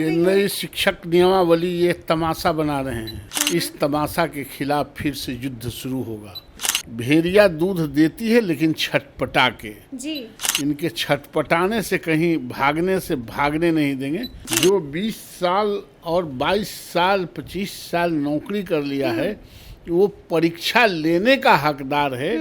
ये गई है। नई शिक्षक नियमावली ये तमाशा बना रहे हैं। इस तमाशा के खिलाफ फिर से युद्ध शुरू होगा। भेड़िया दूध देती है लेकिन छटपटा के। जी इनके छटपटाने से कहीं भागने से भागने नहीं देंगे। जो 20 साल और 22 साल 25 साल नौकरी कर लिया है वो परीक्षा लेने का हकदार है,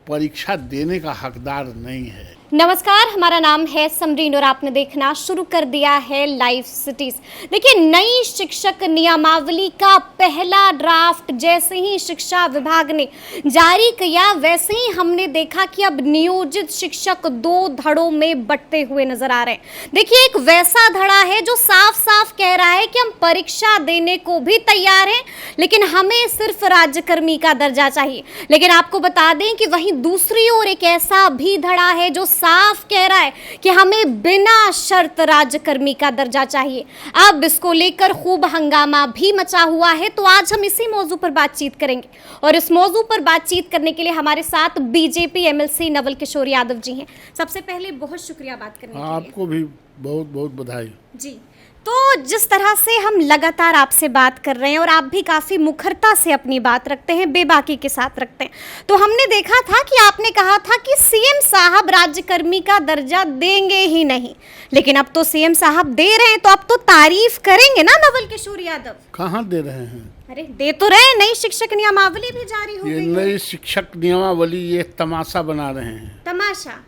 परीक्षा देने का हकदार नहीं है। नमस्कार, हमारा नाम है समरीन और आपने देखना शुरू कर दिया है लाइव सिटीज। देखिए, नई शिक्षक नियमावली का पहला ड्राफ्ट जैसे ही शिक्षा विभाग ने जारी किया वैसे ही हमने देखा कि अब नियोजित शिक्षक दो धड़ों में बंटते हुए नजर आ रहे हैं। देखिए, एक वैसा धड़ा है जो साफ साफ कह रहा है कि हम परीक्षा देने को भी तैयार हैं लेकिन हमें सिर्फ राज्यकर्मी का दर्जा चाहिए। लेकिन आपको बता दें कि वहीं दूसरी ओर एक ऐसा भी धड़ा है जो साफ कह रहा है कि हमें बिना शर्त राज्यकर्मी का दर्जा चाहिए। अब इसको लेकर खूब हंगामा भी मचा हुआ है, तो आज हम इसी मौजू पर बातचीत करेंगे और इस मौजू पर बातचीत करने के लिए हमारे साथ बीजेपी एमएलसी नवल किशोर यादव जी हैं। सबसे पहले बहुत शुक्रिया बात करने के लिए। आपको भी बहुत बहुत बधाई जी। तो जिस तरह से हम लगातार आपसे बात कर रहे हैं और आप भी काफ़ी मुखरता से अपनी बात रखते हैं, बेबाकी के साथ रखते हैं, तो हमने देखा था कि आपने कहा था कि सीएम साहब राज्यकर्मी का दर्जा देंगे ही नहीं, लेकिन अब तो सीएम साहब दे रहे हैं, तो अब तो तारीफ करेंगे ना नवल किशोर यादव? कहाँ दे रहे हैं? अरे दे तो रहे, नई शिक्षक नियमावली भी जारी हो ये गई है। नई शिक्षक नियमावली ये तमाशा बना रहे हैं। तमाशा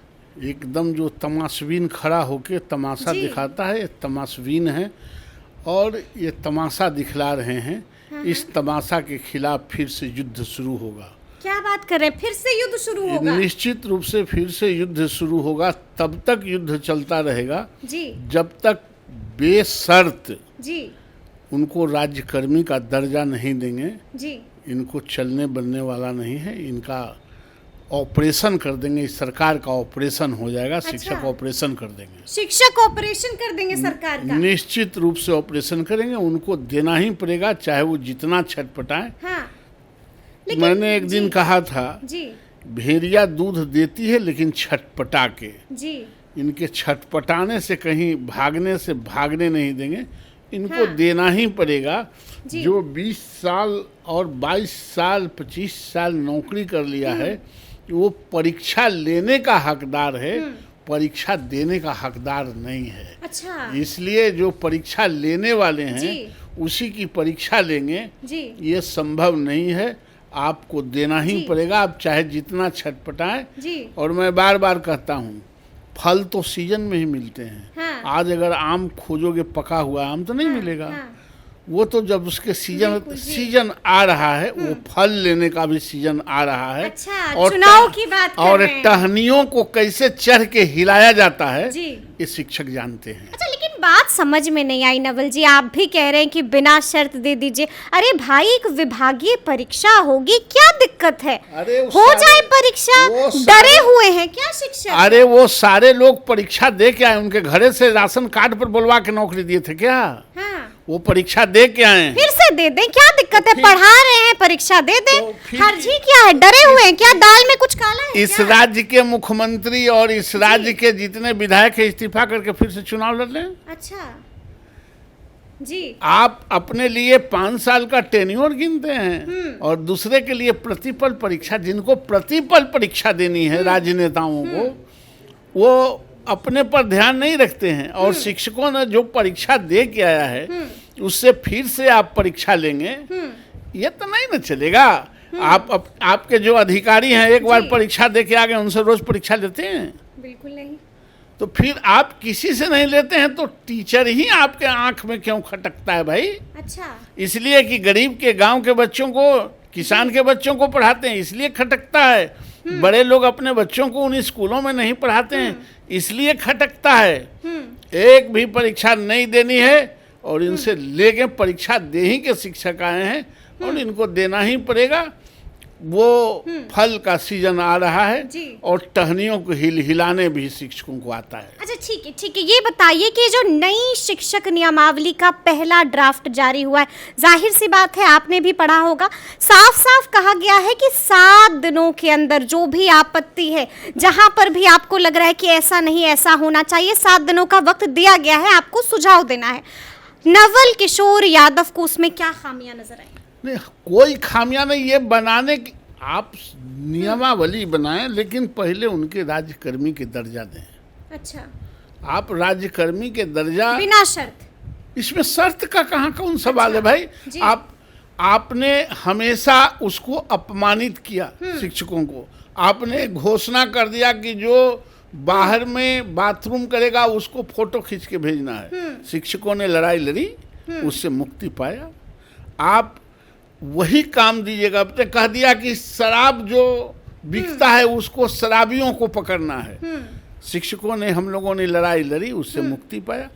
एकदम जो तमाशबीन खड़ा होके तमाशा जी। दिखाता है, ये तमाशबीन है और ये तमाशा दिखला रहे हैं। इस तमाशा के खिलाफ फिर से युद्ध शुरू होगा। क्या बात कर रहे हैं? फिर से युद्ध शुरू होगा? निश्चित रूप से फिर से युद्ध शुरू होगा। तब तक युद्ध चलता रहेगा जी जब तक बेशर्त जी उनको राज्यकर्मी का दर्जा नहीं देंगे। जी इनको चलने बनने वाला नहीं है। इनका ऑपरेशन कर देंगे, इस सरकार का ऑपरेशन हो जाएगा। शिक्षक ऑपरेशन कर देंगे, शिक्षक ऑपरेशन कर देंगे सरकार का। निश्चित रूप से ऑपरेशन करेंगे। उनको देना ही पड़ेगा चाहे वो जितना छटपटाए। हाँ, मैंने एक दिन कहा था जी भेड़िया दूध देती है लेकिन छटपटा के। जी इनके छटपटाने से कहीं भागने से भागने नहीं देंगे। इनको देना ही पड़ेगा। जो 20 साल और 22 साल 25 साल नौकरी कर लिया है वो परीक्षा लेने का हकदार है, परीक्षा देने का हकदार नहीं है। अच्छा, इसलिए जो परीक्षा लेने वाले हैं उसी की परीक्षा लेंगे। जी ये संभव नहीं है। आपको देना ही पड़ेगा, आप चाहे जितना छटपटाएं। जी और मैं बार बार कहता हूँ फल तो सीजन में ही मिलते हैं। हाँ। आज अगर आम खोजोगे पका हुआ आम तो नहीं मिलेगा। हाँ। वो तो जब उसके सीजन आ रहा है, वो फल लेने का भी सीजन आ रहा है। अच्छा, और चुनाव की बात कर और रहे हैं। टहनियों को कैसे चढ़ के हिलाया जाता है जी। ये शिक्षक जानते हैं। अच्छा, लेकिन बात समझ में नहीं आई नवल जी। आप भी कह रहे हैं कि बिना शर्त दे दीजिए। अरे भाई, एक विभागीय परीक्षा होगी, क्या दिक्कत है? अरे हो जाए परीक्षा। डरे हुए हैं क्या शिक्षक? अरे वो सारे लोग परीक्षा दे के आए, उनके घरे से राशन कार्ड पर बुलवा के नौकरी दिए थे क्या? हाँ। वो परीक्षा दे के आए। फिर से दे दें, क्या दिक्कत है? पढ़ा रहे हैं, परीक्षा दे दें। तो फिर- हर्जी क्या है? डरे हुए हैं क्या? दाल में कुछ काला है इस क्या? राज्य के मुख्यमंत्री और इस राज्य के जितने विधायक है इस्तीफा करके फिर से चुनाव लड़ लें। अच्छा जी। आप अपने लिए 5 साल का टेन्योर गिनते हैं और दूसरे के लिए प्रतिपल परीक्षा, जिनको प्रतिपल परीक्षा देनी है राजनेताओं को, वो अपने पर ध्यान नहीं रखते हैं। और शिक्षकों ने जो परीक्षा दे के आया है उससे फिर से आप परीक्षा लेंगे, ये तो नहीं ना चलेगा। आपके जो अधिकारी हैं एक बार परीक्षा दे के आ गए, उनसे रोज परीक्षा लेते हैं? बिल्कुल नहीं। तो फिर आप किसी से नहीं लेते हैं तो टीचर ही आपके आंख में क्यों खटकता है भाई? अच्छा, इसलिए कि गरीब के गांव के बच्चों को, किसान के बच्चों को पढ़ाते हैं इसलिए खटकता है। बड़े लोग अपने बच्चों को उन स्कूलों में नहीं पढ़ाते हैं इसलिए खटकता है। एक भी परीक्षा नहीं देनी है और इनसे लेके परीक्षा दे ही के शिक्षक आए हैं और इनको देना ही पड़ेगा। वो फल का सीजन आ रहा है जी। और टहनियों को हिलाने भी शिक्षकों को आता है। अच्छा ठीक है ठीक है। ये बताइए कि जो नई शिक्षक नियमावली का पहला ड्राफ्ट जारी हुआ है, जाहिर सी बात है आपने भी पढ़ा होगा, साफ साफ कहा गया है कि 7 दिनों के अंदर जो भी आपत्ति है, जहां पर भी आपको लग रहा है कि ऐसा नहीं ऐसा होना चाहिए, 7 दिनों का वक्त दिया गया है आपको सुझाव देना है। नवल किशोर यादव को उसमें क्या खामियां नजर आई? नहीं, कोई खामियां नहीं। ये बनाने की आप नियमावली बनाएं, लेकिन पहले उनके राज्यकर्मी के दर्जा दें। अच्छा, आप राज्यकर्मी के दर्जा बिना शर्त? इसमें शर्त का कहाँ कौन सवाल है भाई? जी। आपने हमेशा उसको अपमानित किया, शिक्षकों को। आपने घोषणा कर दिया कि जो बाहर में बाथरूम करेगा उसको फोटो खींच के भेजना है। शिक्षकों ने लड़ाई लड़ी, उससे मुक्ति पाया। आप वही काम दीजिएगा। आपने कह दिया कि शराब जो बिकता है उसको शराबियों को पकड़ना है। शिक्षकों ने, हम लोगों ने लड़ाई लड़ी, उससे मुक्ति पाया।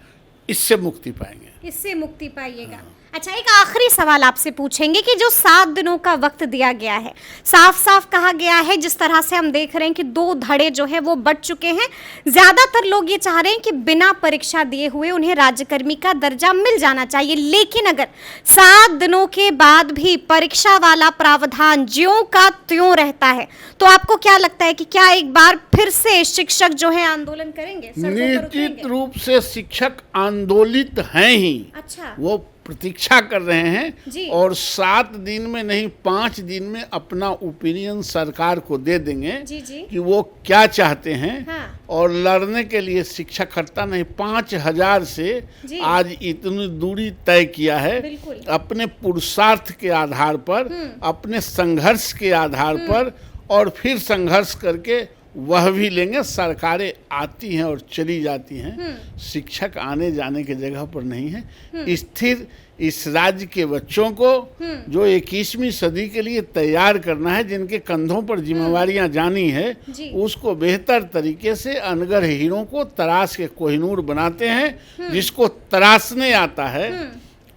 इससे मुक्ति पाएंगे, इससे मुक्ति पाइएगा। अच्छा, एक आखिरी सवाल आपसे पूछेंगे कि जो 7 दिनों का वक्त दिया गया है, साफ साफ कहा गया है, जिस तरह से हम देख रहे हैं कि 2 धड़े जो है वो बढ़ चुके हैं। ज्यादातर लोग ये चाह रहे हैं कि बिना परीक्षा दिए हुए उन्हें राज्यकर्मी का दर्जा मिल जाना चाहिए, लेकिन अगर 7 दिनों के बाद भी परीक्षा वाला प्रावधान ज्यों का त्यों रहता है, तो आपको क्या लगता है कि क्या एक बार फिर से शिक्षक जो है आंदोलन करेंगे? निश्चित रूप से शिक्षक आंदोलित हैं ही। अच्छा, वो प्रतीक्षा कर रहे हैं जी। और 7 दिन में नहीं, 5 दिन में अपना ओपिनियन सरकार को दे देंगे जी जी, कि वो क्या चाहते हैं। हाँ। और लड़ने के लिए शिक्षक हटता नहीं। 5000 से जी। आज इतनी दूरी तय किया है, बिल्कुल। अपने पुरुषार्थ के आधार पर, अपने संघर्ष के आधार पर, और फिर संघर्ष करके वह भी लेंगे। सरकारें आती हैं और चली जाती हैं, शिक्षक आने जाने के जगह पर नहीं है। स्थिर इस राज्य के बच्चों को जो 21वीं सदी के लिए तैयार करना है, जिनके कंधों पर जिम्मेवारियां जानी है, उसको बेहतर तरीके से अनगर हीरों को तराश के कोहिनूर बनाते हैं। जिसको तराशने आता है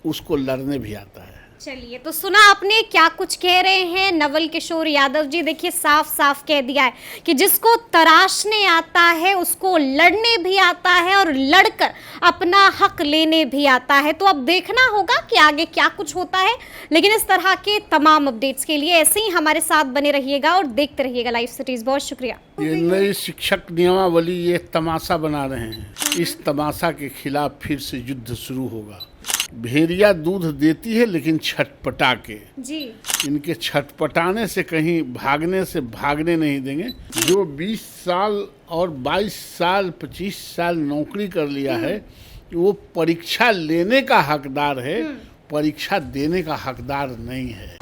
उसको लड़ने भी आता है। चलिए, तो सुना आपने क्या कुछ कह रहे हैं नवल किशोर यादव जी। देखिए, साफ साफ कह दिया है कि जिसको तराशने आता है उसको लड़ने भी आता है और लड़कर अपना हक लेने भी आता है। तो अब देखना होगा कि आगे क्या कुछ होता है, लेकिन इस तरह के तमाम अपडेट्स के लिए ऐसे ही हमारे साथ बने रहिएगा और देखते रहिएगा लाइव सिटीज। बहुत शुक्रिया। ये नई शिक्षक नियमावली ये तमाशा बना रहे हैं। इस तमाशा के खिलाफ फिर से युद्ध शुरू होगा। भेड़िया दूध देती है लेकिन छटपटा के। जी। इनके छटपटाने से कहीं भागने से भागने नहीं देंगे। जो 20 साल और 22 साल 25 साल नौकरी कर लिया है, वो परीक्षा लेने का हकदार है, परीक्षा देने का हकदार नहीं है।